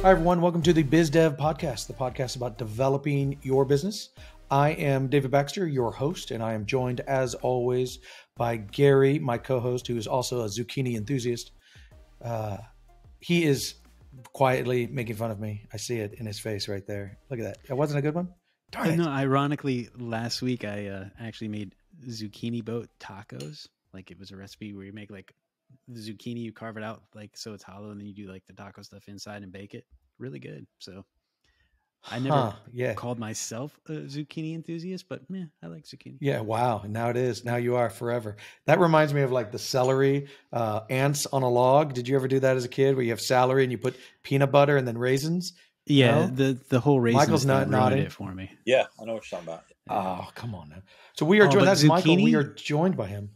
Hi, everyone. Welcome to the BizDev Podcast, the podcast about developing your business. I am David Baxter, your host, and I am joined, as always, by Gary, my co-host, who is also a zucchini enthusiast. He is quietly making fun of me. I see it in his face right there. Look at that. That wasn't a good one? Darn it. No, ironically, last week I actually made zucchini boat tacos. Like, it was a recipe where you make like the zucchini, you carve it out like so it's hollow, and then you do like the taco stuff inside and bake it. Really good. So I never called myself a zucchini enthusiast, but I like zucchini. Yeah, wow. Now it is. Now you are forever. That reminds me of like the celery ants on a log. Did you ever do that as a kid where you have celery and you put peanut butter and then raisins? Yeah, No? the whole raisin Michael's not nodding it for me. Yeah, I know what you're talking about. Oh, come on now. So we are joined. That's zucchini? Michael. We are joined by him.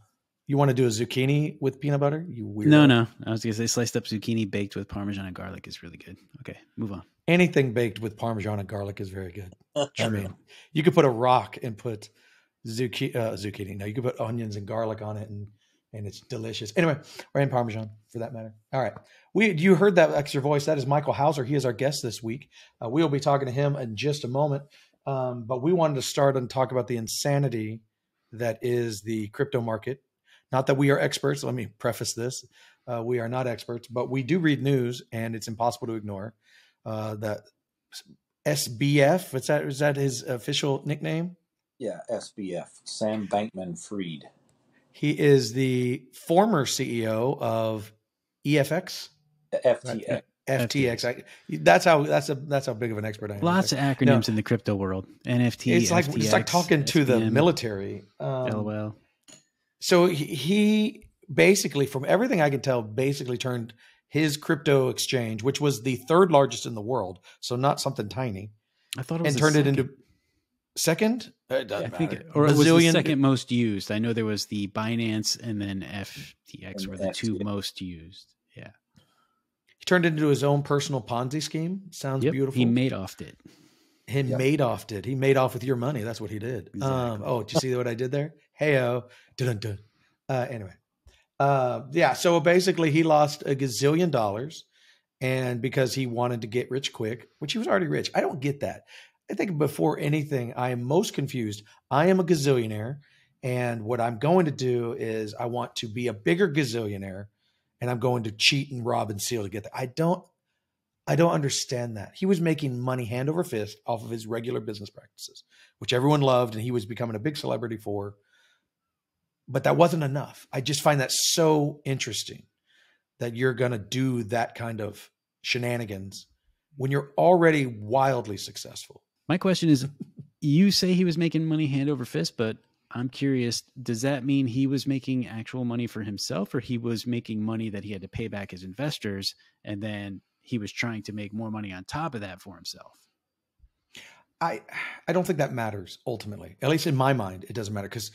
You want to do a zucchini with peanut butter? You weirdo. No. I was going to say sliced up zucchini baked with Parmesan and garlic is really good. Okay, move on. Anything baked with Parmesan and garlic is very good. I mean, you could put a rock and put zucchini. No, you could put onions and garlic on it, and it's delicious. Anyway, or in Parmesan for that matter. All right. You heard that extra voice. That is Michael Hauser. He is our guest this week. We will be talking to him in just a moment. But we wanted to start and talk about the insanity that is the crypto market. Not that we are experts. Let me preface this. We are not experts, but we do read news, and it's impossible to ignore. That SBF, is that his official nickname? Yeah, SBF, Sam Bankman-Fried. He is the former CEO of EFX. FTX. Right? FTX. That's how big of an expert I am. Lots of acronyms in the crypto world. NFT. It's like FTX, talking to the military. LOL. So he basically, from everything I can tell, basically turned his crypto exchange, which was the third largest in the world, so not something tiny. I thought it was and turned it into second. It was the second most used. I know there was the Binance and then FTX were the two most used. Yeah. He turned it into his own personal Ponzi scheme. Sounds beautiful. He Madoffed it. Madoffed it. He made off with your money. That's what he did. Exactly. Did you see what I did there? Hey-o. Dun-dun-dun. Anyway. So basically he lost $1 gazillion, and because he wanted to get rich quick, which he was already rich. I don't get that. I think before anything, I am most confused. I am a gazillionaire, and what I'm going to do is I want to be a bigger gazillionaire, and I'm going to cheat and rob and steal to get there. I don't understand that. He was making money hand over fist off of his regular business practices, which everyone loved, and he was becoming a big celebrity for. But that wasn't enough. I just find that so interesting that you're going to do that kind of shenanigans when you're already wildly successful. My question is, you say he was making money hand over fist, but I'm curious, does that mean he was making actual money for himself, or he was making money that he had to pay back his investors, and then he was trying to make more money on top of that for himself? I don't think that matters ultimately. At least in my mind, it doesn't matter, because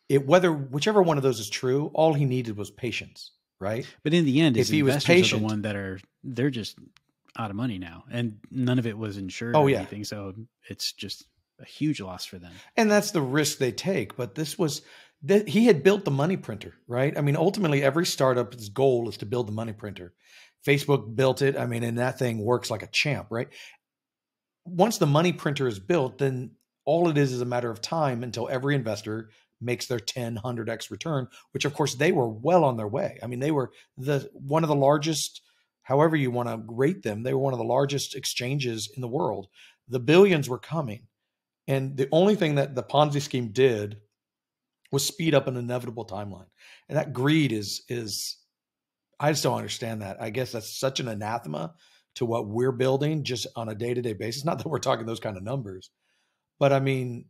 whichever one of those is true, all he needed was patience, right? But in the end, if he was patient, are the one they're just out of money now, and none of it was insured or anything, so it's just a huge loss for them. And that's the risk they take. But he had built the money printer, right? I mean, ultimately, every startup's goal is to build the money printer. Facebook built it. I mean, and that thing works like a champ, right? Once the money printer is built, then all it is a matter of time until every investor makes their 10, 100x return, which of course they were well on their way. I mean, they were one of the largest, however you want to rate them, they were one of the largest exchanges in the world. The billions were coming. And the only thing that the Ponzi scheme did was speed up an inevitable timeline. And that greed is I just don't understand that. I guess that's such an anathema to what we're building just on a day-to-day basis. Not that we're talking those kind of numbers, but I mean,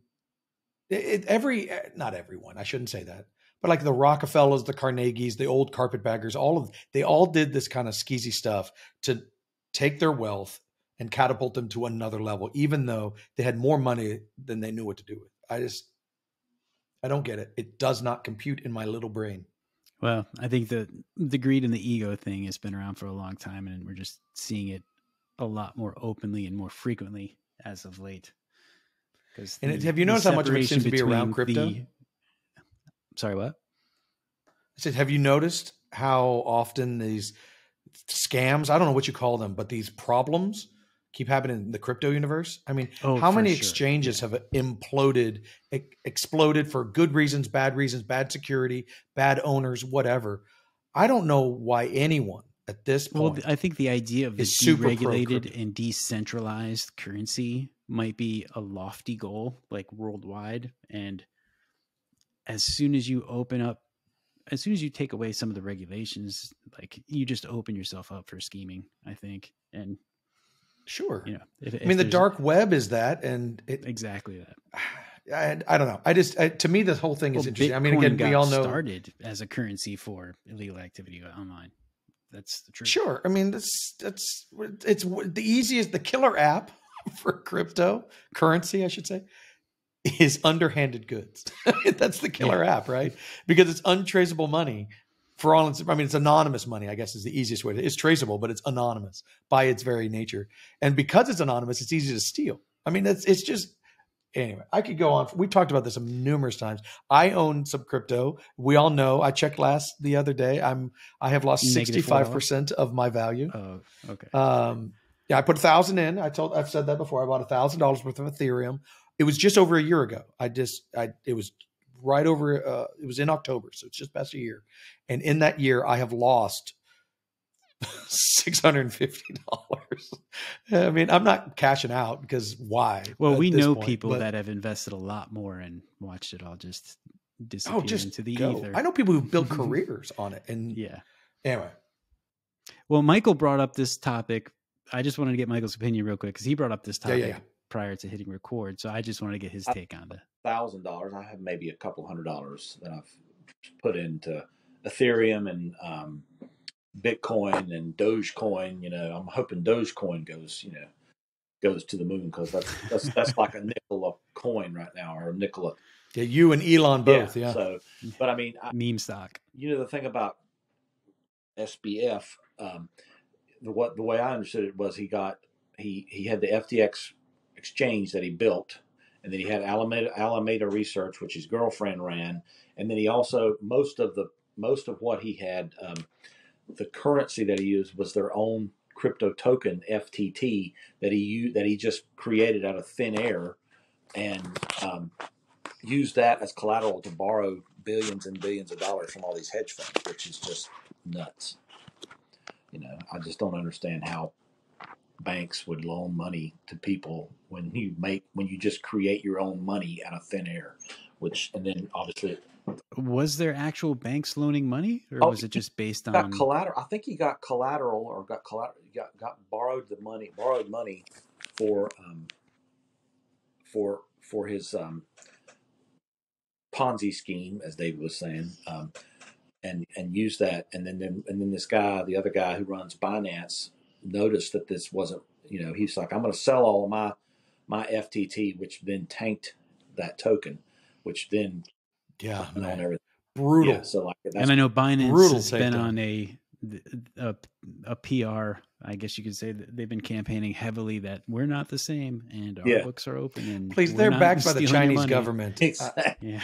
not everyone, I shouldn't say that, but like the Rockefellers, the Carnegies, the old carpetbaggers, they all did this kind of skeezy stuff to take their wealth and catapult them to another level, even though they had more money than they knew what to do with. I don't get it. It does not compute in my little brain. Well, I think the greed and the ego thing has been around for a long time, and we're just seeing it a lot more openly and more frequently as of late. And have you noticed how much of it seems to be around crypto? Sorry, what? I said, have you noticed how often scams. I don't know what you call them, but these problems keep happening in the crypto universe. I mean, Oh, how for many sure. exchanges have imploded, exploded for good reasons, bad security, bad owners, whatever. I don't know why anyone at this point. Well, I think the idea of the is super deregulated pro-crypto. and decentralized currency might be a lofty goal, like worldwide. And as soon as you take away some of the regulations, like you just open yourself up for scheming, I think. And Sure. you know, I mean, the dark web is that, and exactly that. I don't know. To me, this whole thing is interesting. Bitcoin I mean, again, we all know started as a currency for illegal activity online. That's the truth. Sure. I mean, it's the easiest, the killer app for cryptocurrency, I should say, is underhanded goods. That's the killer app, right? Because it's untraceable money for all. I mean, it's anonymous money, I guess is the easiest way. It's traceable, but it's anonymous by its very nature. And because it's anonymous, it's easy to steal. I mean, it's just, anyway, I could go on. We've talked about this numerous times. I own some crypto. We all know. I checked the other day. I have lost -65% of my value. Oh, okay. Yeah, I put 1,000 in. I've said that before. I bought $1,000 worth of Ethereum. It was just over a year ago. It was right over. It was in October, so it's just past a year. And in that year, I have lost $650. I mean, I'm not cashing out because why? Well, we know people that have invested a lot more and watched it all just disappear into the ether. I know people who built careers on it. And anyway. Well, Michael brought up this topic. I just wanted to get Michael's opinion real quick because he brought up this topic prior to hitting record. So I just wanted to get his take on it. $1,000. I have maybe a couple $100 that I've put into Ethereum and Bitcoin and Dogecoin. You know, I'm hoping Dogecoin goes to the moon because that's like a nickel a coin right now, or a nickel a. Yeah, you and Elon both. Yeah. So, but I mean, meme stock. You know, the thing about SBF, the way I understood it was he had the FTX exchange that he built, and then he had Alameda Research, which his girlfriend ran, and then he also most of what he had, the currency that he used was their own crypto token FTT that he just created out of thin air, and used that as collateral to borrow billions and billions of dollars from all these hedge funds, which is just nuts. You know, I just don't understand how banks would loan money to people when you just create your own money out of thin air, and then obviously. Was there actual banks loaning money, or was it just based on collateral? I think he got collateral, or got borrowed money for his Ponzi scheme, as David was saying, and used that, and then this guy, the other guy who runs Binance, noticed that this wasn't. You know, he's like, I'm going to sell all of my FTT, which then tanked that token, which then on everything. Brutal. Yeah, so and I know Binance has been on a PR, I guess you could say, that they've been campaigning heavily that we're not the same and our books are open. And please, they're backed by the Chinese government. Exactly.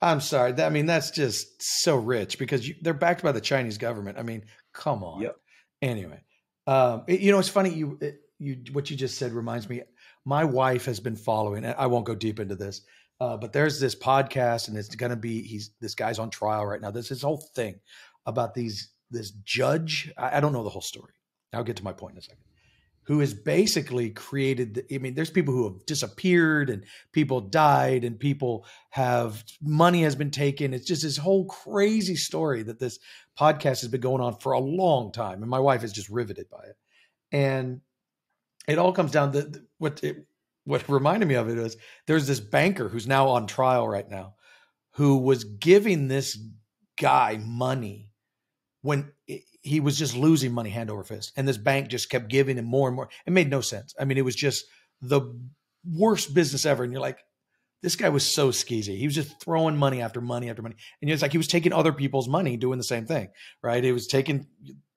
I'm sorry. I mean, that's just so rich because they're backed by the Chinese government. I mean, come on. Yep. Anyway, it's funny. What you just said reminds me. My wife has been following. I won't go deep into this. But there's this podcast, and it's going to be this guy's on trial right now. There's this whole thing about this judge. I don't know the whole story. I'll get to my point in a second. Who has basically created? There's people who have disappeared, and people died, and money has been taken. It's just this whole crazy story that this podcast has been going on for a long time, and my wife is just riveted by it. And it all comes down to what reminded me of it is there's this banker who's now on trial right now who was giving this guy money when he was just losing money hand over fist. And this bank just kept giving him more and more. It made no sense. I mean, it was just the worst business ever. And you're like, this guy was so skeezy. He was just throwing money after money after money. And it's like he was taking other people's money doing the same thing, right? It was taking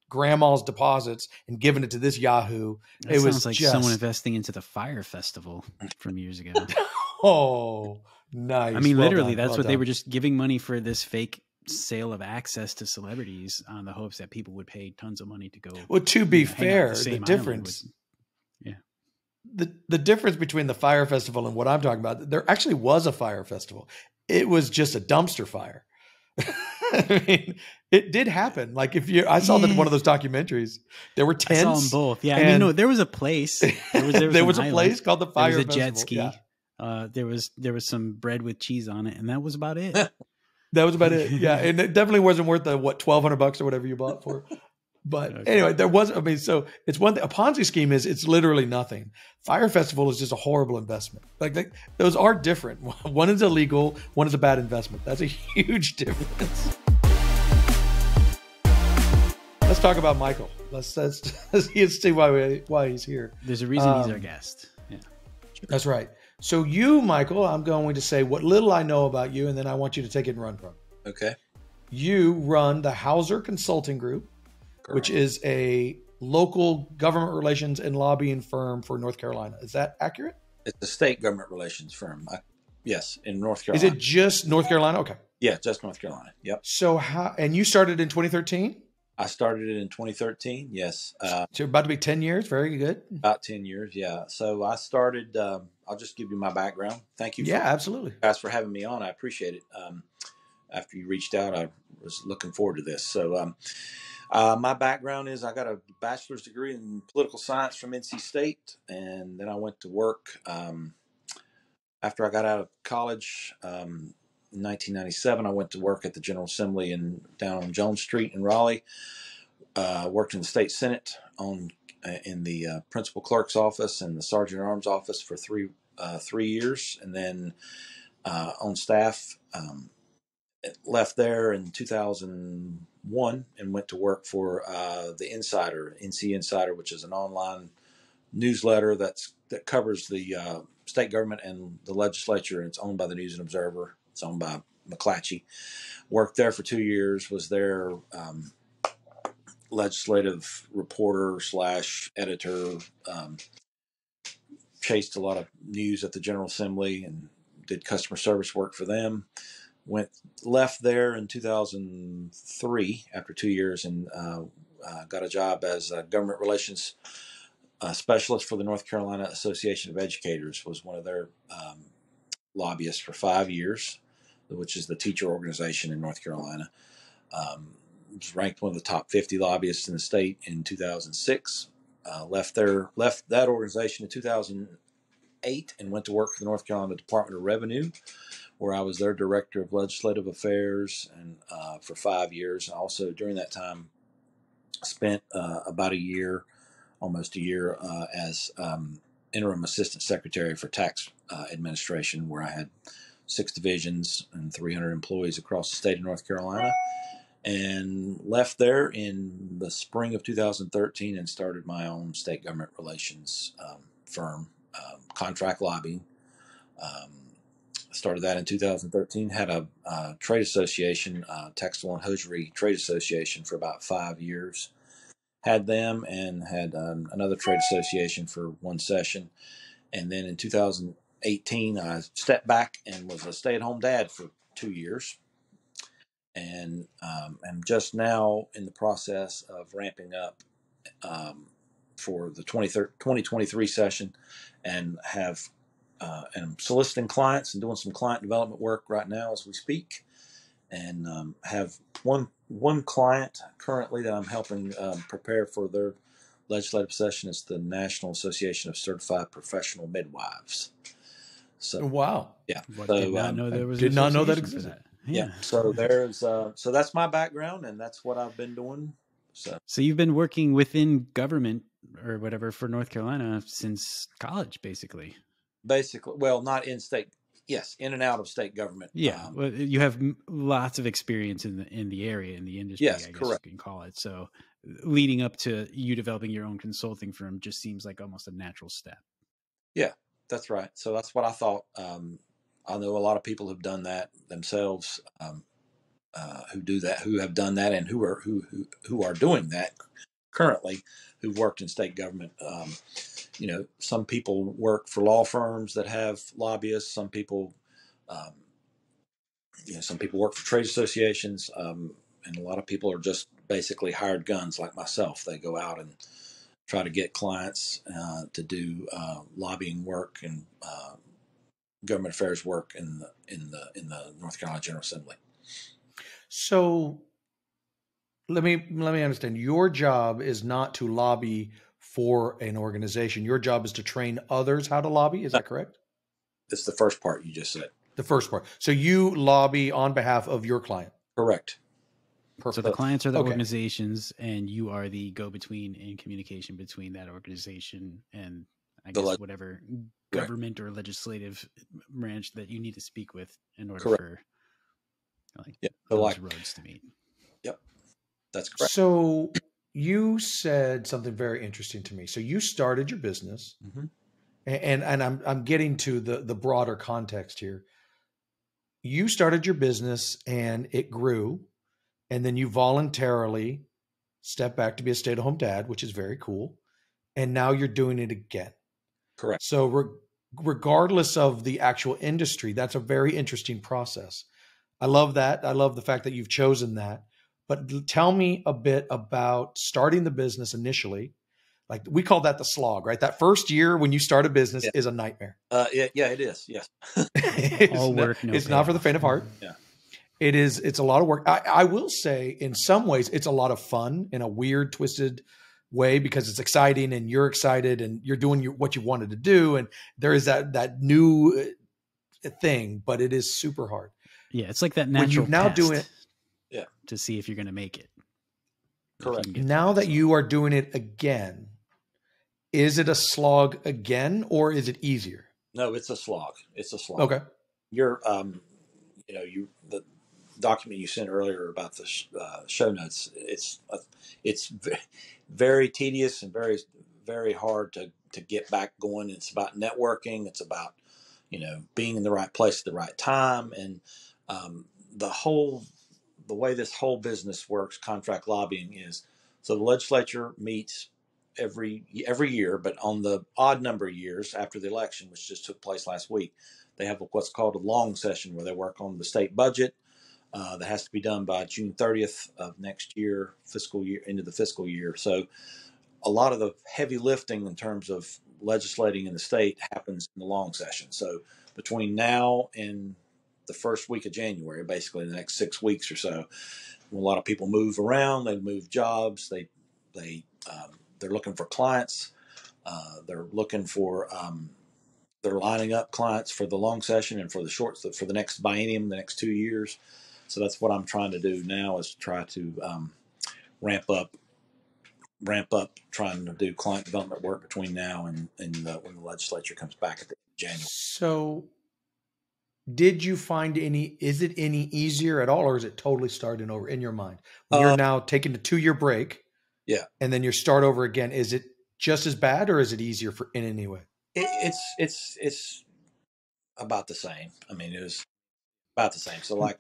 grandma's deposits and giving it to this Yahoo. It sounds like someone investing into the Fire Festival from years ago. Oh, nice. I mean, literally, that's what they were just giving money for this fake sale of access to celebrities on the hopes that people would pay tons of money to go. Well, to be hang out fair, the the same island difference, with- yeah. the difference between the fire festival and what I'm talking about, there actually was a fire festival. It was just a dumpster fire. I mean, it did happen. Like I saw that in one of those documentaries. There were tents. I saw them both. Yeah, I mean, no, there was a place. There was a place called the Fire Festival. There was a jet ski. Yeah. There was some bread with cheese on it, and that was about it. That was about it. Yeah, and it definitely wasn't worth the $1,200 or whatever you bought for. But Okay. anyway, there was. I mean, so it's one thing. A Ponzi scheme it's literally nothing. Fire Festival is just a horrible investment. Like those are different. One is illegal. One is a bad investment. That's a huge difference. Let's talk about Michael. Let's see why he's here. There's a reason he's our guest. Yeah, that's right. So you, Michael, I'm going to say what little I know about you, and then I want you to take it and run from it. Okay. You run the Hauser Consulting Group, correct, which is a local government relations and lobbying firm for North Carolina. Is that accurate? It's a state government relations firm. Yes, in North Carolina. Is it just North Carolina? Okay. Yeah, just North Carolina. Yep. So and you started in 2013? I started it in 2013. Yes. So you're about to be 10 years. Very good. About 10 years. Yeah. So I started, I'll just give you my background. Thank you. Absolutely. Guys, for having me on. I appreciate it. After you reached out, I was looking forward to this. So, my background is I got a bachelor's degree in political science from NC State. And then I went to work, after I got out of college, in 1997, I went to work at the General Assembly down on Jones Street in Raleigh. Worked in the state Senate in the principal clerk's office and the sergeant at arms office for 3 years, and then on staff. Left there in 2001 and went to work for the Insider, NC Insider, which is an online newsletter that covers the state government and the legislature. It's owned by the News and Observer. It's owned by McClatchy. Worked there for 2 years. Was their legislative reporter / editor. Chased a lot of news at the General Assembly and did customer service work for them. Left there in 2003 after 2 years and got a job as a government relations specialist for the North Carolina Association of Educators. Was one of their lobbyists for 5 years, which is the teacher organization in North Carolina. Was ranked one of the top 50 lobbyists in the state in 2006. Left that organization in 2008 and went to work for the North Carolina Department of Revenue, where I was their director of legislative affairs and for 5 years. And also during that time, spent about almost a year, as interim assistant secretary for tax administration, where I had 6 divisions and 300 employees across the state of North Carolina. And left there in the spring of 2013 and started my own state government relations firm, Contract Lobbying. Started that in 2013. Had a trade association, Textile and Hosiery Trade Association, for about 5 years. Had them and had another trade association for 1 session. And then in 2018, I stepped back and was a stay-at-home dad for 2 years. And I'm just now in the process of ramping up for the 2023 session, and have and I'm soliciting clients and doing some client development work right now as we speak, and have one client currently that I'm helping prepare for their legislative session. It's the National Association of Certified Professional Midwives. So wow, yeah, did not know there was. Did not know that existed. Yeah. So there's so that's my background, and that's what I've been doing. So you've been working within government or whatever for North Carolina since college, basically. Well, not in state. Yes, in and out of state government. Yeah, well, you have lots of experience in the area, in the industry. Yes, I guess correct. You can call it. So leading up to you developing your own consulting firm just seems like almost a natural step. Yeah, that's right. So that's what I thought. I know a lot of people who've done that themselves, who do that, who have done that, and who are doing that currently, who've worked in state government. Some people work for law firms that have lobbyists. Some people some people work for trade associations, and a lot of people are just basically hired guns like myself. They go out and try to get clients to do lobbying work and government affairs work in the North Carolina General Assembly. So let me understand. Your job is not to lobby for an organization. Your job is to train others how to lobby. Is that correct? That's the first part you just said. The first part. So you lobby on behalf of your client. Correct. Perfect. So the clients are the Okay. organizations, and you are the go-between in communication between that organization and, I The guess, leg- whatever Correct. government or legislative branch that you need to speak with in order Correct. for like Yeah. So those roads to meet. Yep. That's correct. So you said something very interesting to me. So you started your business, Mhm. and I'm getting to the broader context here. You started your business and it grew, and then you voluntarily stepped back to be a stay-at-home dad, which is very cool. And now you're doing it again. Correct. So regardless of the actual industry, that's a very interesting process. I love that. I love the fact that you've chosen that. But tell me a bit about starting the business initially. Like, we call that the slog, right? That first year when you start a business Yeah. is a nightmare. Yeah, it is. Yes. All work, no it's not for the payoff. faint of heart. Yeah. It's a lot of work. I will say in some ways it's a lot of fun in a weird, twisted way, because it's exciting and you're excited and you're doing what you wanted to do. And there is that new thing, but it is super hard. Yeah, it's like that When you natural now test do it, Yeah. to see if you're going to make it. If you Correct. can get through now that slog. you are doing it again, is it a slog again or is it easier? No, it's a slog. It's a slog. Okay. You're, the document you sent earlier about the show notes. It's very tedious and very, very hard to get back going. It's about networking. It's about, being in the right place at the right time. And the way this whole business works, contract lobbying, is so the legislature meets every year, but on the odd number of years after the election, which just took place last week, they have what's called a long session where they work on the state budget. That has to be done by June 30th of next year, fiscal year, into the fiscal year. So a lot of the heavy lifting in terms of legislating in the state happens in the long session. So between now and the first week of January, basically the next 6 weeks or so, a lot of people move around. They move jobs. They're looking for clients. They're looking for they're lining up clients for the long session and for the next biennium, the next 2 years. So that's what I'm trying to do now, is try to ramp up, trying to do client development work between now and when the legislature comes back at the end of January. So did you find is it any easier at all, or is it totally starting over in your mind? When you're now taking a 2-year break, Yeah, and then you start over again, is it just as bad or is it easier in any way? it's about the same. I mean, it was about the same. So like,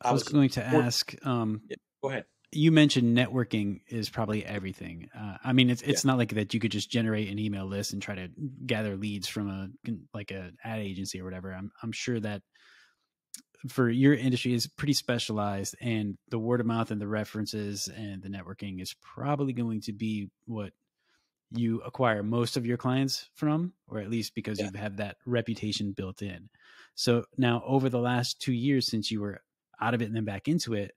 I was going to ask. Yeah, go ahead. You mentioned networking is probably everything. I mean, it's not like that you could just generate an email list and try to gather leads from an ad agency or whatever. I'm sure that for your industry is pretty specialized, and the word of mouth and the references and the networking is probably going to be what you acquire most of your clients from, or at least because you have that reputation built in. So now over the last 2 years since you were out of it and then back into it,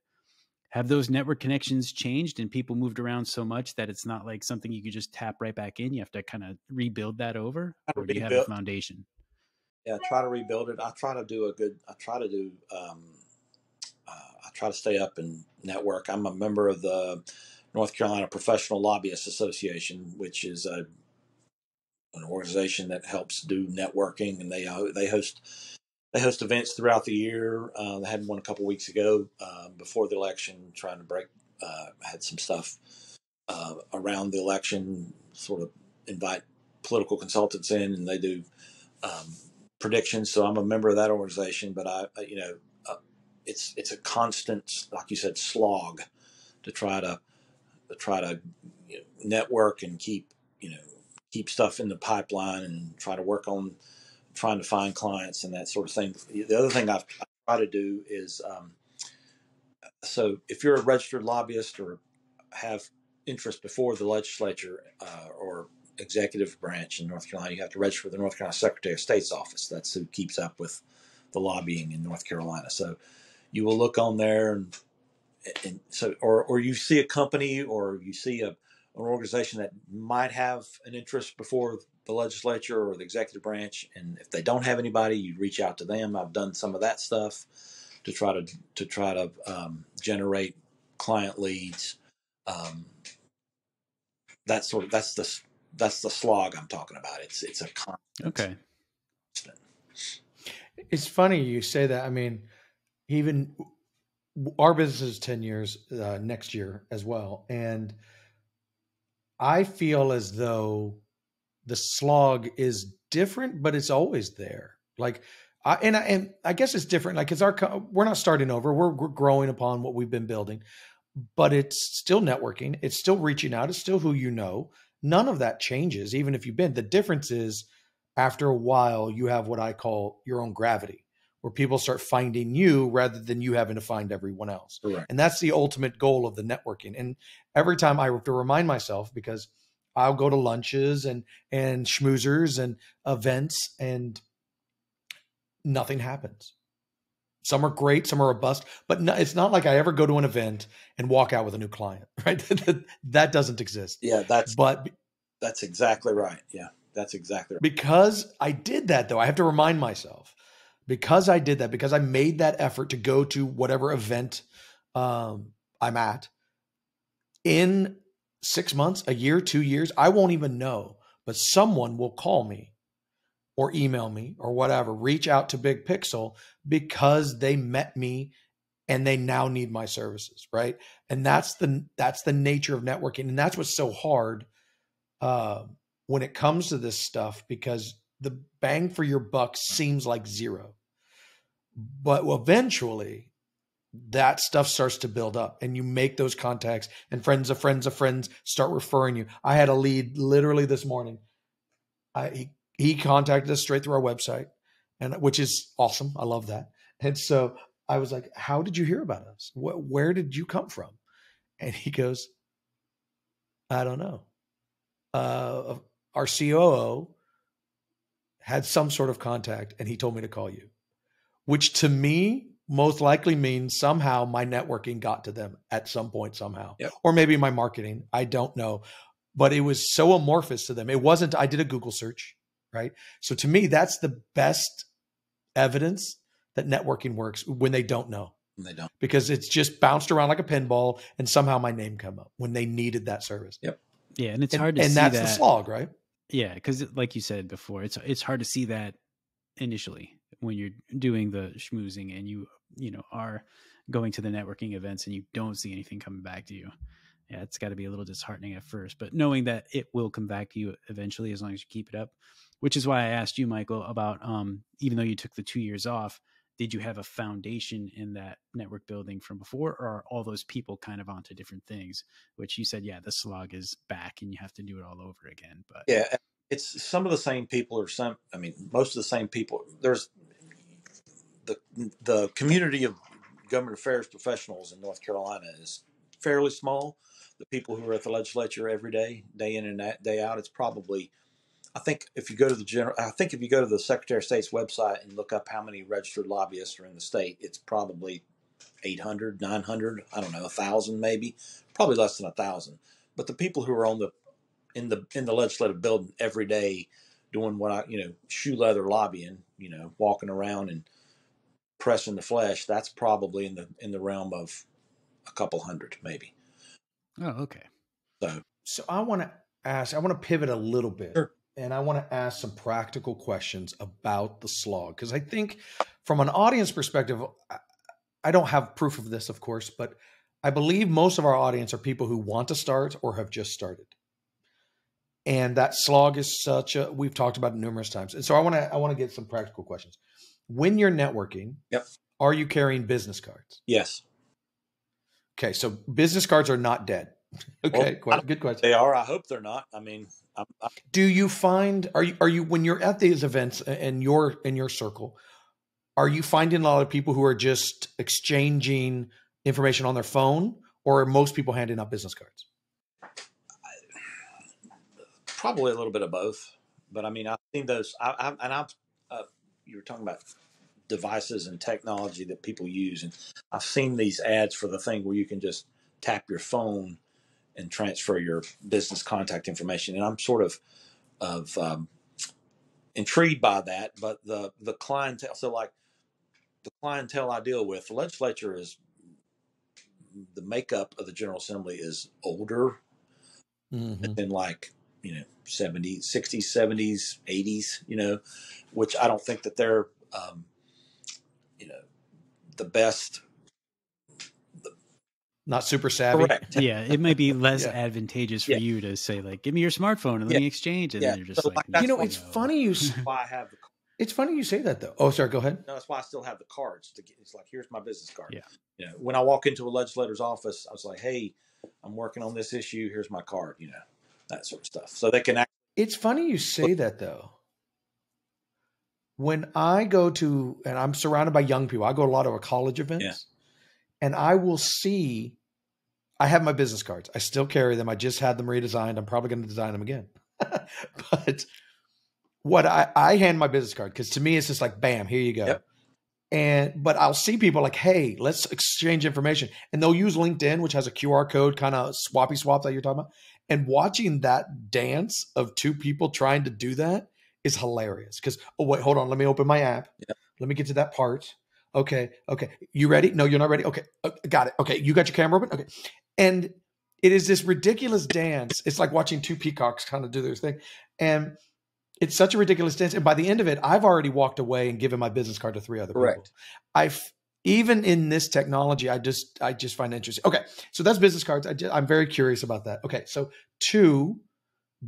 have those network connections changed and people moved around so much that it's not like something you could just tap right back in? You have to kind of rebuild that over, or do you have a foundation? Yeah, try to rebuild it. I try to stay up and network. I'm a member of the North Carolina Professional Lobbyists Association, which is an organization that helps do networking, and they host events throughout the year. They had one a couple weeks ago before the election, trying to break. Had some stuff around the election, sort of invite political consultants in, and they do predictions. So I'm a member of that organization, but it's a constant, like you said, slog to try to network and keep stuff in the pipeline and try to work on trying to find clients and that sort of thing. The other thing I've try to do is, so if you're a registered lobbyist or have interest before the legislature or executive branch in North Carolina, you have to register with the North Carolina Secretary of State's office. That's who keeps up with the lobbying in North Carolina. So you will look on there, and so, or you see a company or you see an organization that might have an interest before the legislature or the executive branch, and if they don't have anybody, you reach out to them. I've done some of that stuff to try to generate client leads. That's the slog I'm talking about. It's a constant. Okay. It's funny you say that. I mean, even our business is 10 years next year as well. And I feel as though the slog is different, but it's always there. Like, I guess it's different. Like, we're not starting over. We're growing upon what we've been building, but it's still networking. It's still reaching out. It's still who you know. None of that changes, even if you've been. The difference is after a while, you have what I call your own gravity, where people start finding you rather than you having to find everyone else. Correct. And that's the ultimate goal of the networking. And every time I have to remind myself, because I'll go to lunches and schmoozers and events and nothing happens. Some are great, some are a bust, but no, it's not like I ever go to an event and walk out with a new client, right? That doesn't exist. Yeah, that's exactly right. Yeah, that's exactly right. Because I did that, though, I have to remind myself, because I did that, because I made that effort to go to whatever event I'm at, in 6 months, a year, 2 years, I won't even know, but someone will call me or email me or whatever, reach out to Big Pixel because they met me and they now need my services, right? And that's the nature of networking. And that's what's so hard when it comes to this stuff, because the bang for your buck seems like zero. But eventually that stuff starts to build up and you make those contacts, and friends of friends of friends start referring you. I had a lead literally this morning. He contacted us straight through our website, and which is awesome. I love that. And so I was like, how did you hear about us? Where did you come from? And he goes, I don't know. Our COO had some sort of contact and he told me to call you, which to me most likely means somehow my networking got to them at some point somehow. Yep. Or maybe my marketing. I don't know. But it was so amorphous to them. It wasn't, I did a Google search, right? So to me, that's the best evidence that networking works when they don't know. And they don't. Because it's just bounced around like a pinball and somehow my name come up when they needed that service. Yep. Yeah, and it's hard to see that. And that's the slog, right? Yeah, because like you said before, it's hard to see that initially when you're doing the schmoozing and you are going to the networking events and you don't see anything coming back to you. Yeah, it's got to be a little disheartening at first, but knowing that it will come back to you eventually as long as you keep it up, which is why I asked you, Michael, about even though you took the 2 years off, did you have a foundation in that network building from before, or are all those people kind of onto different things, which you said, yeah, the slog is back and you have to do it all over again. But yeah, it's some of the same people, or most of the same people. There's the community of government affairs professionals in North Carolina is fairly small. The people who are at the legislature every day, day in and day out, it's probably, I think if you go to the Secretary of State's website and look up how many registered lobbyists are in the state, it's probably 800, 900, I don't know, 1,000 maybe, probably less than 1,000. But the people who are in the legislative building every day doing shoe leather lobbying, walking around and pressing the flesh, that's probably in the realm of a couple hundred maybe. Oh, okay. So I want to pivot a little bit. Sure. And I want to ask some practical questions about the slog, because I think from an audience perspective, I don't have proof of this, of course, but I believe most of our audience are people who want to start or have just started. And that slog is we've talked about it numerous times. And so I want to get some practical questions. When you're networking, yep, are you carrying business cards? Yes. Okay, so business cards are not dead. Okay, well, good question. They are. I hope they're not. I mean, do you find are you when you're at these events in your circle, are you finding a lot of people who are just exchanging information on their phone, or are most people handing out business cards? Probably a little bit of both, but I mean, I've seen those. You were talking about devices and technology that people use, and I've seen these ads for the thing where you can just tap your phone and transfer your business contact information, and I'm sort of intrigued by that. But the clientele, so like the clientele I deal with, the legislature is the makeup of the General Assembly is older than like 70s, 60s, 70s, 80s, which I don't think that they're you know the best. Not super savvy. Correct. Yeah, it might be less Yeah. advantageous for Yeah. you to say like, "Give me your smartphone and let Yeah. me exchange," and Yeah. then you're just So, like, like, that's It's funny you. why I have the. It's funny you say that though. Oh, sorry. Go ahead. No, that's why I still have the cards. It's like, here's my business card. Yeah. When I walk into a legislator's office, I was like, hey, I'm working on this issue. Here's my card. That sort of stuff. So they can. It's funny you say that though. When I go to, and I'm surrounded by young people, I go to a lot of college events, and I will see. I have my business cards. I still carry them. I just had them redesigned. I'm probably going to design them again. But what I hand my business card, because to me it's just like, bam, here you go. Yep. But I'll see people like, hey, let's exchange information. And they'll use LinkedIn, which has a QR code kind of swappy swap that you're talking about. And watching that dance of two people trying to do that is hilarious. Because, oh, wait, hold on. Let me open my app. Yep. Let me get to that part. Okay. You ready? No, you're not ready. Okay. Got it. Okay. You got your camera open? Okay. And it is this ridiculous dance. It's like watching two peacocks kind of do their thing. And it's such a ridiculous dance. And by the end of it, I've already walked away and given my business card to 3 other people. Even in this technology, I just find it interesting. Okay. So that's business cards. I'm very curious about that. Okay. So 2,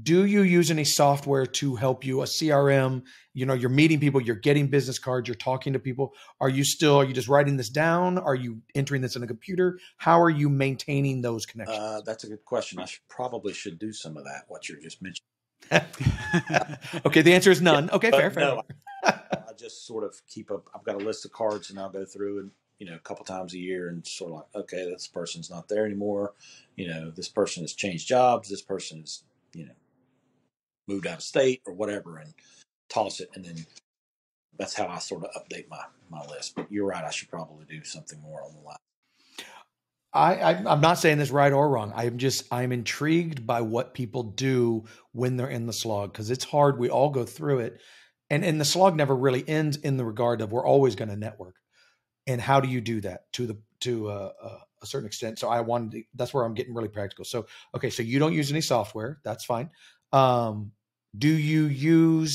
do you use any software to help you? A CRM, you're meeting people, you're getting business cards, you're talking to people. Are you just writing this down? Are you entering this in a computer? How are you maintaining those connections? That's a good question. I probably should do some of that, what you're just mentioning. Okay. The answer is none. Okay. Fair. No, I just sort of keep up. I've got a list of cards and I'll go through and, a couple times a year and sort of like, okay, this person's not there anymore. This person has changed jobs. This person is, moved out of state or whatever, and toss it. And then that's how I sort of update my list. But you're right. I should probably do something more on the line. I'm not saying this right or wrong. I'm intrigued by what people do when they're in the slog, because it's hard. We all go through it, and the slog never really ends in the regard of we're always going to network. And how do you do that to a certain extent? So that's where I'm getting really practical. So, okay. So you don't use any software. That's fine. Do you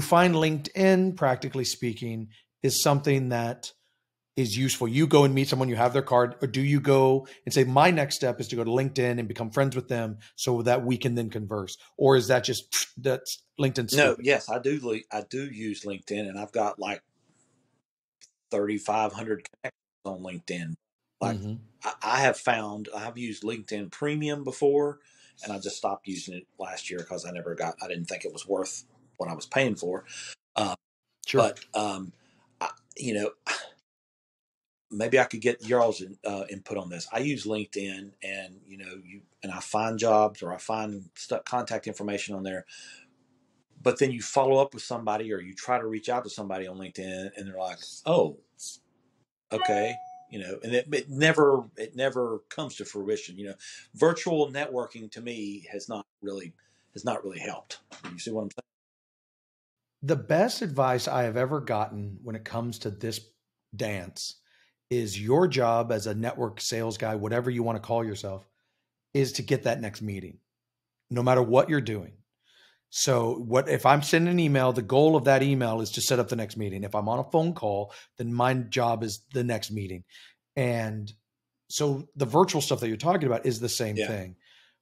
find LinkedIn, practically speaking, is something that is useful? You go and meet someone, you have their card, or do you go and say, my next step is to go to LinkedIn and become friends with them so that we can then converse? Or is that just, that's LinkedIn stupid? No, yes, I do use LinkedIn, and I've got like 3,500 connections on LinkedIn. Like I have used LinkedIn Premium before, and I just stopped using it last year because I didn't think it was worth what I was paying for. Sure. But maybe I could get y'all's input on this. I use LinkedIn, and I find jobs, or I find contact information on there. But then you follow up with somebody, or you try to reach out to somebody on LinkedIn, and they're like, "Oh, okay," and it never comes to fruition. Virtual networking to me has not really helped. You see what I'm saying? The best advice I have ever gotten when it comes to this dance is your job as a network sales guy, whatever you want to call yourself, is to get that next meeting, no matter what you're doing. So if I'm sending an email, the goal of that email is to set up the next meeting. If I'm on a phone call, then my job is the next meeting. And so the virtual stuff that you're talking about is the same thing.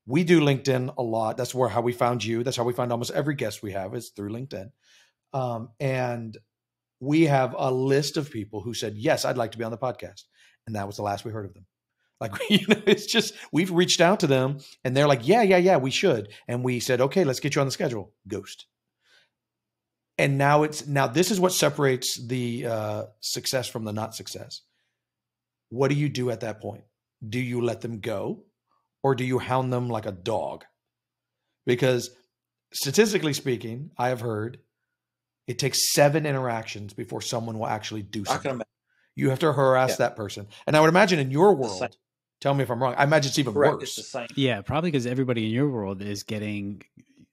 We do LinkedIn a lot. That's how we found you. That's how we find almost every guest we have is through LinkedIn. And we have a list of people who said, yes, I'd like to be on the podcast. And that was the last we heard of them. Like, it's just, we've reached out to them and they're like, yeah, we should. And we said, okay, let's get you on the schedule. Ghost. And now this is what separates the success from the not success. What do you do at that point? Do you let them go, or do you hound them like a dog? Because statistically speaking, I have heard it takes 7 interactions before someone will actually do I can something. imagine. You have to harass that person. And I would imagine in your The same. world, tell me if I'm wrong, I imagine it's even Correct. It's the worse. same. Yeah, probably because everybody in your world is getting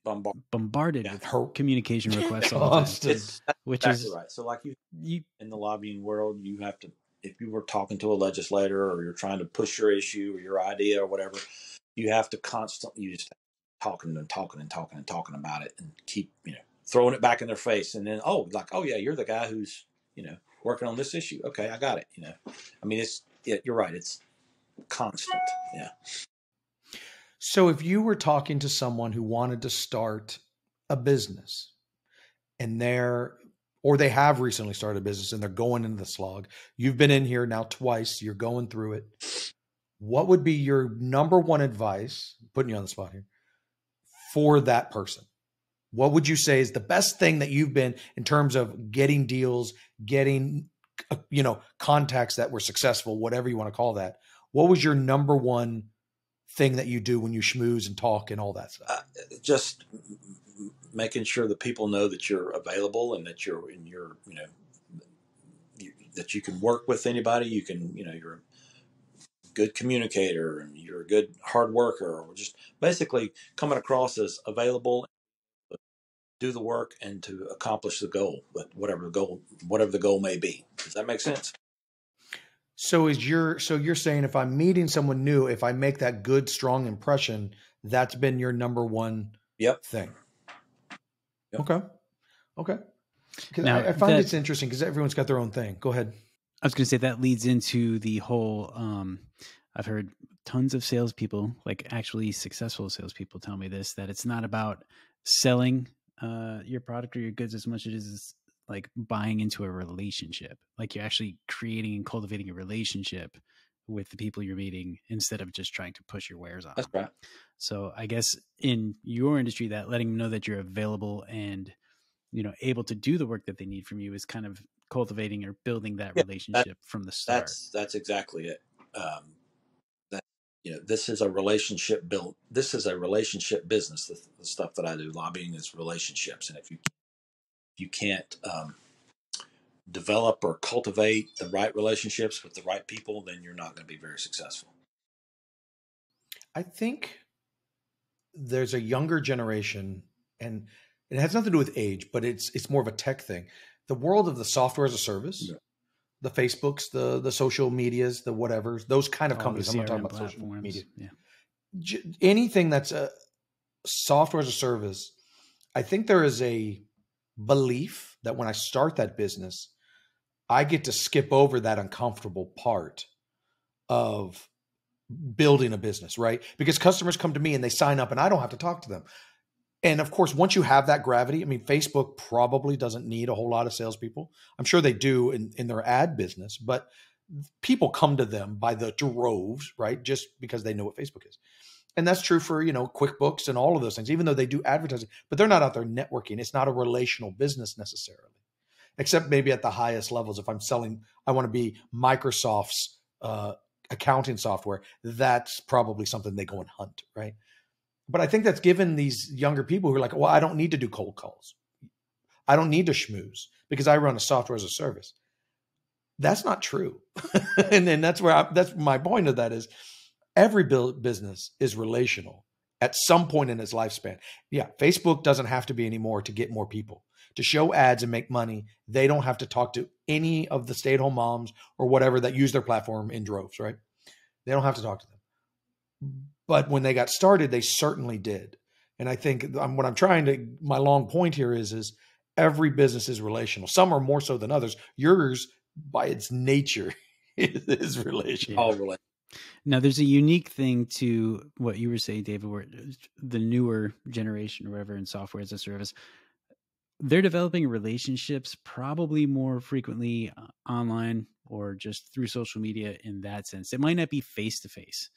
bombarded Yeah. with communication requests all the time. Constant. Which Exactly is right. So like you in the lobbying world, you have to, if you were talking to a legislator or you're trying to push your issue or your idea or whatever, you have to constantly, you just talking and talking and talking and talking about it and keep, throwing it back in their face. And then, oh yeah, you're the guy who's, working on this issue. Okay, I got it. I mean, you're right. It's constant. Yeah. So if you were talking to someone who wanted to start a business and they have recently started a business and they're going into the slog, you've been in here now twice, you're going through it. What would be your number one advice, putting you on the spot here, for that person? What would you say is the best thing that you've been in terms of getting deals, getting, contacts that were successful, whatever you want to call that? What was your number one thing that you do when you schmooze and talk and all that stuff? Just making sure that people know that you're available and that that you can work with anybody. You can, you're a good communicator and you're a good hard worker, or just basically coming across as available, do the work, and to accomplish the goal, but whatever the goal may be. Does that make sense? So you're saying if I'm meeting someone new, if I make that good, strong impression, that's been your number one thing. Yep. Okay. Because I find it's interesting because everyone's got their own thing. Go ahead. I was going to say that leads into the whole, I've heard tons of salespeople, like actually successful salespeople, tell me this, that it's not about selling your product or your goods as much as it is like buying into a relationship. Like you're actually creating and cultivating a relationship with the people you're meeting instead of just trying to push your wares on. That's right. So I guess in your industry, that letting them know that you're available and, able to do the work that they need from you is kind of cultivating or building that relationship from the start. That's exactly it. This is a relationship built. This is a relationship business. The stuff that I do, lobbying, is relationships. And if you can't develop or cultivate the right relationships with the right people, then you're not going to be very successful. I think there's a younger generation, and it has nothing to do with age, but it's more of a tech thing. The world of the software as a service, the Facebooks, the social medias, the whatevers, those kind of companies. I'm not talking about social media. Yeah. Anything that's a software as a service, I think there is a belief that when I start that business, I get to skip over that uncomfortable part of building a business, right? Because customers come to me and they sign up and I don't have to talk to them. And of course, once you have that gravity, I mean, Facebook probably doesn't need a whole lot of salespeople. I'm sure they do in their ad business, but people come to them by the droves, right? Just because they know what Facebook is. And that's true for, QuickBooks and all of those things, even though they do advertising, but they're not out there networking. It's not a relational business necessarily, except maybe at the highest levels. If I'm selling, I want to be Microsoft's accounting software, that's probably something they go and hunt, right? But I think that's given these younger people who are like, well, I don't need to do cold calls. I don't need to schmooze because I run a software as a service. That's not true. And then that's my point of that is every business is relational at some point in its lifespan. Yeah, Facebook doesn't have to be anymore to get more people. To show ads and make money, they don't have to talk to any of the stay-at-home moms or whatever that use their platform in droves, right? They don't have to talk to them. But when they got started, they certainly did. And I think my long point here is every business is relational. Some are more so than others. Yours, by its nature, is relational. All relational. Now, there's a unique thing to what you were saying, David, where the newer generation or whatever in software as a service, they're developing relationships probably more frequently online or just through social media in that sense. It might not be face-to-face.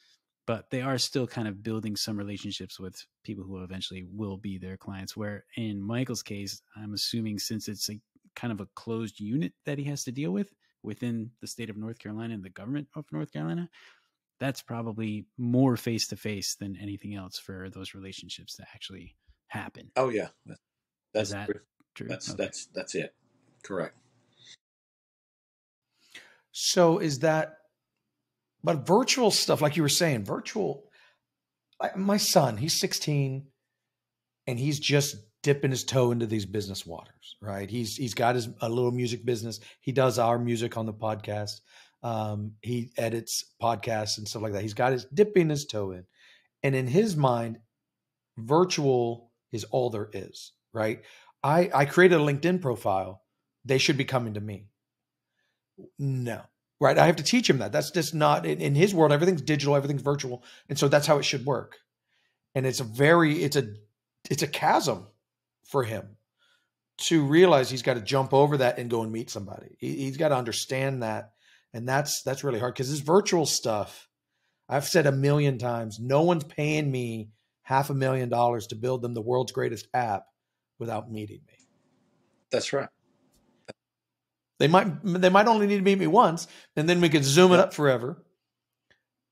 but they are still kind of building some relationships with people who eventually will be their clients. Where in Michael's case, I'm assuming since it's a kind of a closed unit that he has to deal with within the state of North Carolina and the government of North Carolina, that's probably more face to face than anything else for those relationships to actually happen. Oh yeah, that's Is that true? That's it. Correct. So is that, but virtual stuff, like you were saying, virtual, my son, he's 16 and he's just dipping his toe into these business waters, right? He's got a little music business. He does our music on the podcast. He edits podcasts and stuff like that. He's got his dipping his toe in. And in his mind, virtual is all there is, right? I created a LinkedIn profile. They should be coming to me. No, right? I have to teach him that. That's just not in his world. Everything's digital, everything's virtual. And so that's how it should work. And it's a chasm for him to realize he's got to jump over that and go and meet somebody. He's got to understand that. And that's really hard because this virtual stuff, I've said a million times, no one's paying me $500,000 to build them the world's greatest app without meeting me. That's right. They might only need to meet me once, and then we could zoom it up forever.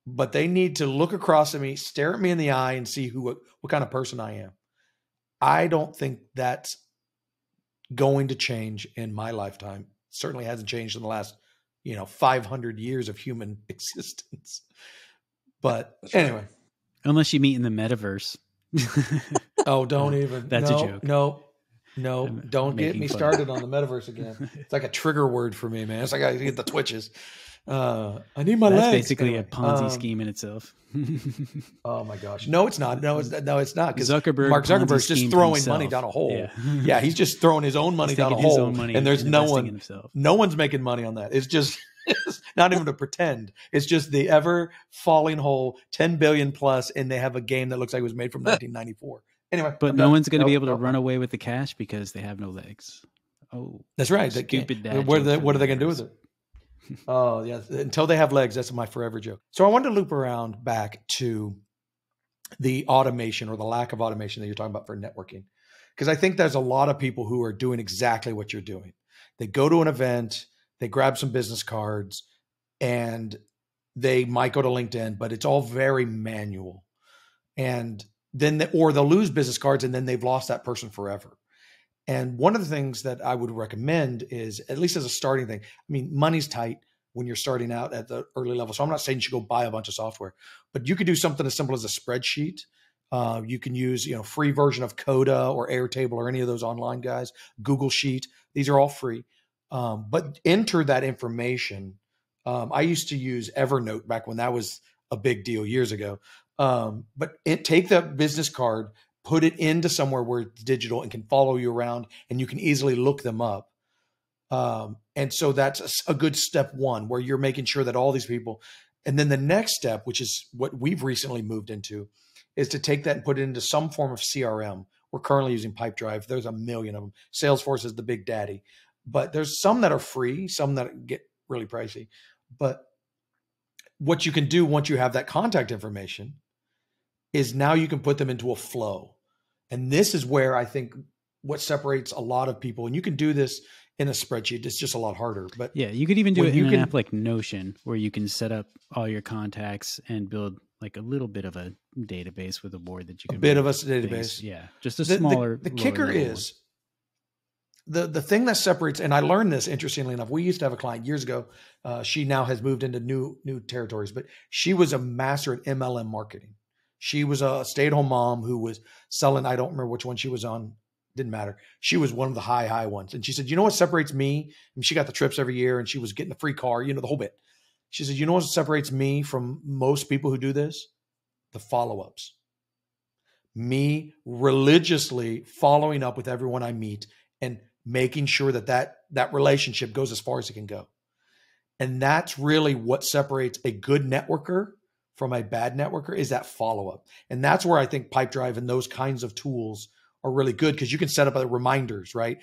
But they need to look across at me, stare at me in the eye, and see what kind of person I am. I don't think that's going to change in my lifetime. Certainly hasn't changed in the last 500 years of human existence. But anyway. Unless you meet in the metaverse. Oh, don't even. That's a joke. No, don't get me started on the metaverse again. It's like a trigger word for me, man. It's like I get the twitches. I need my legs. That's basically a Ponzi scheme in itself. Oh my gosh. No, it's not. No, it's not. Because Mark Zuckerberg's just throwing himself. money down a hole. Yeah, he's just throwing his own money down a hole. And there's no one's making money on that. It's just it's not even to pretend. It's just the ever falling hole, 10 billion plus, and they have a game that looks like it was made from 1994. Anyway, but no one's going to be able to run away with the cash because they have no legs. Oh, that's right. Stupid dad. What are they going to do with it? Oh, yeah. Until they have legs, that's my forever joke. So I wanted to loop around back to the automation or the lack of automation that you're talking about for networking. Because I think there's a lot of people who are doing exactly what you're doing. They go to an event, they grab some business cards, and they might go to LinkedIn, but it's all very manual. And then, or they'll lose business cards and then they've lost that person forever. And one of the things that I would recommend is, at least as a starting thing, I mean, money's tight when you're starting out at the early level. So I'm not saying you should go buy a bunch of software, but you could do something as simple as a spreadsheet. You can use, free version of Coda or Airtable or any of those online guys, Google Sheet. These are all free. But enter that information. I used to use Evernote back when that was a big deal years ago. But take the business card, put it into somewhere where it's digital and can follow you around and you can easily look them up. And so that's a good step one where you're making sure that all these people, and then the next step, which is what we've recently moved into, is to take that and put it into some form of CRM. We're currently using Pipedrive. There's a million of them. Salesforce is the big daddy, but there's some that are free, some that get really pricey. But what you can do once you have that contact information is now you can put them into a flow. And this is where I think what separates a lot of people, and you can do this in a spreadsheet, it's just a lot harder. But yeah, you could even do it in an app like Notion, where you can set up all your contacts and build like a little bit of a database with a board that you can. A bit of a database. Yeah. Just a smaller. The kicker is the thing that separates, and I learned this interestingly enough. We used to have a client years ago. She now has moved into new territories, but she was a master at MLM marketing. She was a stay-at-home mom who was selling, I don't remember which one she was on, didn't matter. She was one of the high ones. And she said, you know what separates me? And she got the trips every year and she was getting the free car, the whole bit. She said, you know what separates me from most people who do this? The follow-ups. Me religiously following up with everyone I meet and making sure that relationship goes as far as it can go. And that's really what separates a good networker from a bad networker, is that follow-up. And that's where I think Pipedrive and those kinds of tools are really good, because you can set up reminders, right?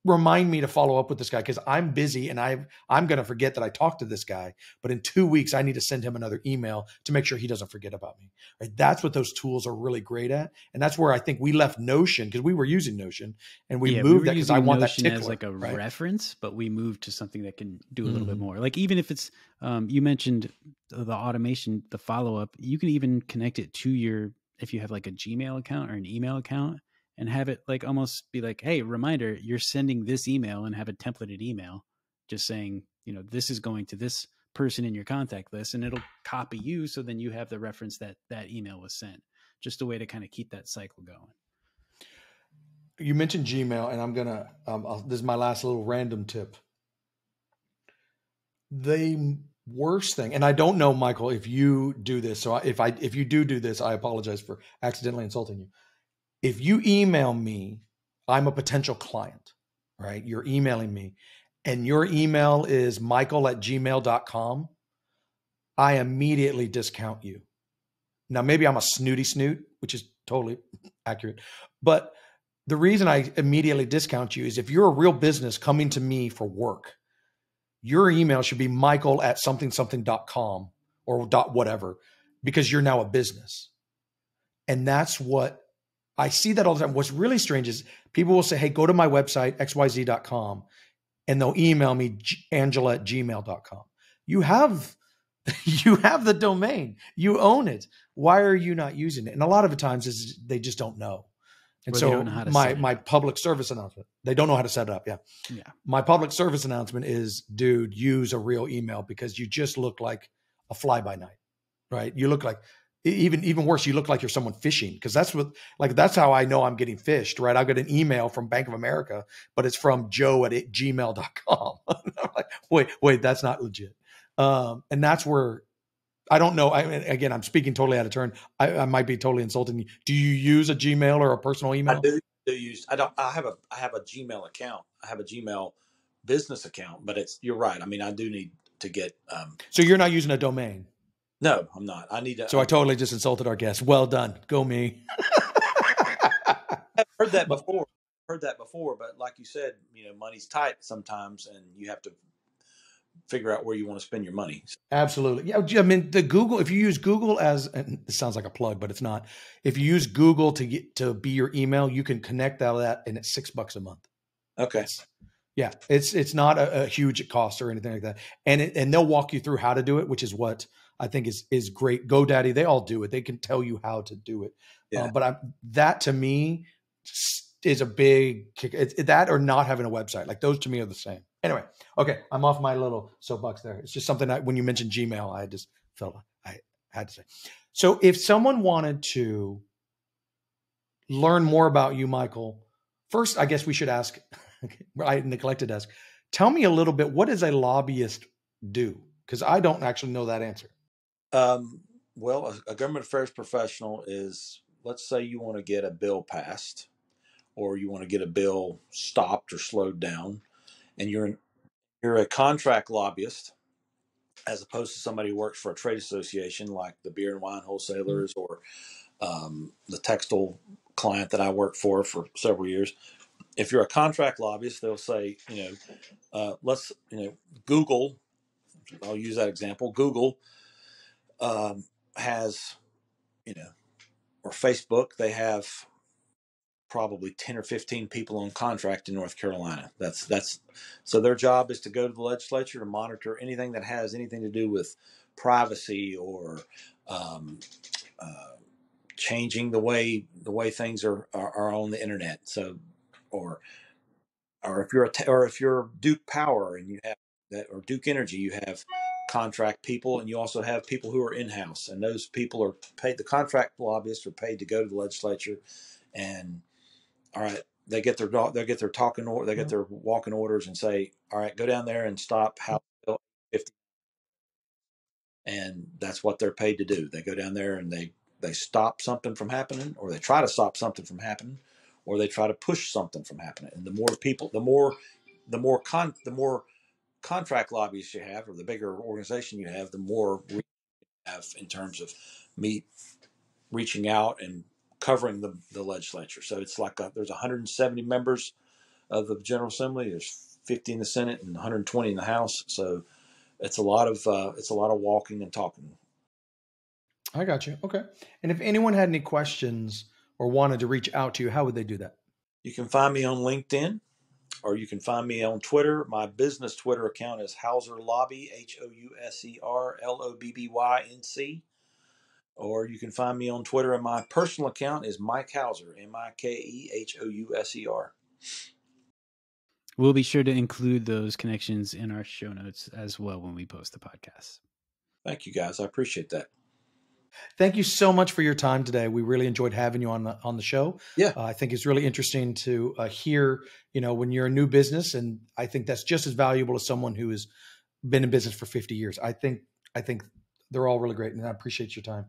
remind me to follow up with this guy because I'm busy and I'm going to forget that I talked to this guy. But in 2 weeks, I need to send him another email to make sure he doesn't forget about me. Right? That's what those tools are really great at, and that's where I think we left Notion because we were using Notion and we moved that because I want Notion that tickler as like a right? reference, but we moved to something that can do a little bit more. Like even if it's you mentioned the automation, the follow up, you can even connect it to your if you have like a Gmail account or an email account. And have it like almost be like, hey, reminder, you're sending this email and have a templated email just saying, this is going to this person in your contact list and it'll copy you. So then you have the reference that that email was sent. Just a way to kind of keep that cycle going. You mentioned Gmail and I'm going to, this is my last little random tip. The worst thing, and I don't know, Michael, if you do this. So if you do this, I apologize for accidentally insulting you. If you email me, I'm a potential client, right? You're emailing me and your email is michael@gmail.com. I immediately discount you. Now, maybe I'm a snooty snoot, which is totally accurate. But the reason I immediately discount you is if you're a real business coming to me for work, your email should be michael@something.com or .whatever, because you're now a business. And that's what I see that all the time. What's really strange is people will say, hey, go to my website, xyz.com, and they'll email me, angela@gmail.com. You have the domain. You own it. Why are you not using it? And a lot of the times is they just don't know. And so my public service announcement, they don't know how to set it up. Yeah. My public service announcement is, dude, use a real email because you just look like a fly by night, right? You look like, even worse, you look like you're someone fishing, because that's how I know I'm getting fished, right? I got an email from Bank of America, but it's from joe@gmail.com. I'm like, wait, that's not legit. And that's where I don't know. Again, I'm speaking totally out of turn. I might be totally insulting you. Do you use a Gmail or a personal email? I do use. I don't. I have a Gmail account. I have a Gmail business account, but you're right. I mean, I do need to get. So you're not using a domain? No, I'm not. I need to. So I totally just insulted our guest. Well done. Go me. I've heard that before. But like you said, money's tight sometimes, and you have to figure out where you want to spend your money. Absolutely. Yeah. I mean, if you use Google and it sounds like a plug, but it's not. If you use Google to be your email, you can connect that and it's $6 a month. Okay. It's not a huge cost or anything like that. And they'll walk you through how to do it, which is what I think is great. GoDaddy, they all do it. They can tell you how to do it. Yeah. But that to me is a big kick. That or not having a website. Like those to me are the same. Anyway, okay, I'm off my little soapbox there. It's just something when you mentioned Gmail, I just felt I had to say. So if someone wanted to learn more about you, Michael, first, I guess we should ask, I neglected to ask, tell me a little bit, what does a lobbyist do? Because I don't actually know that answer. Well, a government affairs professional is, let's say you want to get a bill passed or you want to get a bill stopped or slowed down, and you're a contract lobbyist as opposed to somebody who works for a trade association like the beer and wine wholesalers or the textile client that I worked for several years. If you're a contract lobbyist, they'll say, Google, I'll use that example. Google has, or Facebook, they have probably 10 or 15 people on contract in North Carolina. So their job is to go to the legislature to monitor anything that has anything to do with privacy or changing the way things are on the internet. So, or if you're Duke Power and you have that, or Duke Energy, you have contract people, and you also have people who are in-house, and those people are paid. The contract lobbyists are paid to go to the legislature, and all right, they get their walking orders and say, all right, go down there and stop House Bill 50, and that's what they're paid to do. They go down there and they stop something from happening, or they try to stop something from happening, or they try to push something from happening. And the more people, the more contract lobbyists you have, or the bigger organization you have, the more we have in terms of me reaching out and covering the legislature. So it's like there's 170 members of the General Assembly. There's 50 in the Senate and 120 in the House. So it's a lot of walking and talking. I got you. Okay. And if anyone had any questions or wanted to reach out to you, how would they do that? You can find me on LinkedIn, or you can find me on Twitter. My business Twitter account is Hauser Lobby, HouserLobbync. Or you can find me on Twitter, and my personal account is Mike Hauser, Mikehouser. We'll be sure to include those connections in our show notes as well when we post the podcast. Thank you, guys. I appreciate that. Thank you so much for your time today. We really enjoyed having you on the show. Yeah. I think it's really interesting to hear, when you're a new business, and I think that's just as valuable as someone who has been in business for 50 years. I think they're all really great, and I appreciate your time.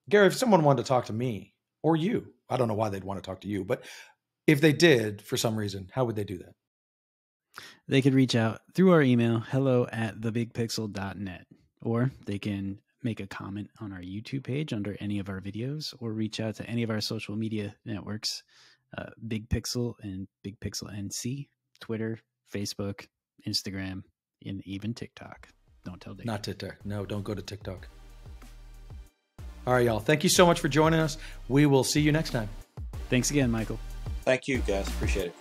Gary, if someone wanted to talk to me or you, I don't know why they'd want to talk to you, but if they did for some reason, how would they do that? They could reach out through our email, hello@thebigpixel.net, or they can make a comment on our YouTube page under any of our videos, or reach out to any of our social media networks, Big Pixel and Big Pixel NC, Twitter, Facebook, Instagram, and even TikTok. Don't tell Dave. Not TikTok. No, don't go to TikTok. All right, y'all. Thank you so much for joining us. We will see you next time. Thanks again, Michael. Thank you, guys. Appreciate it.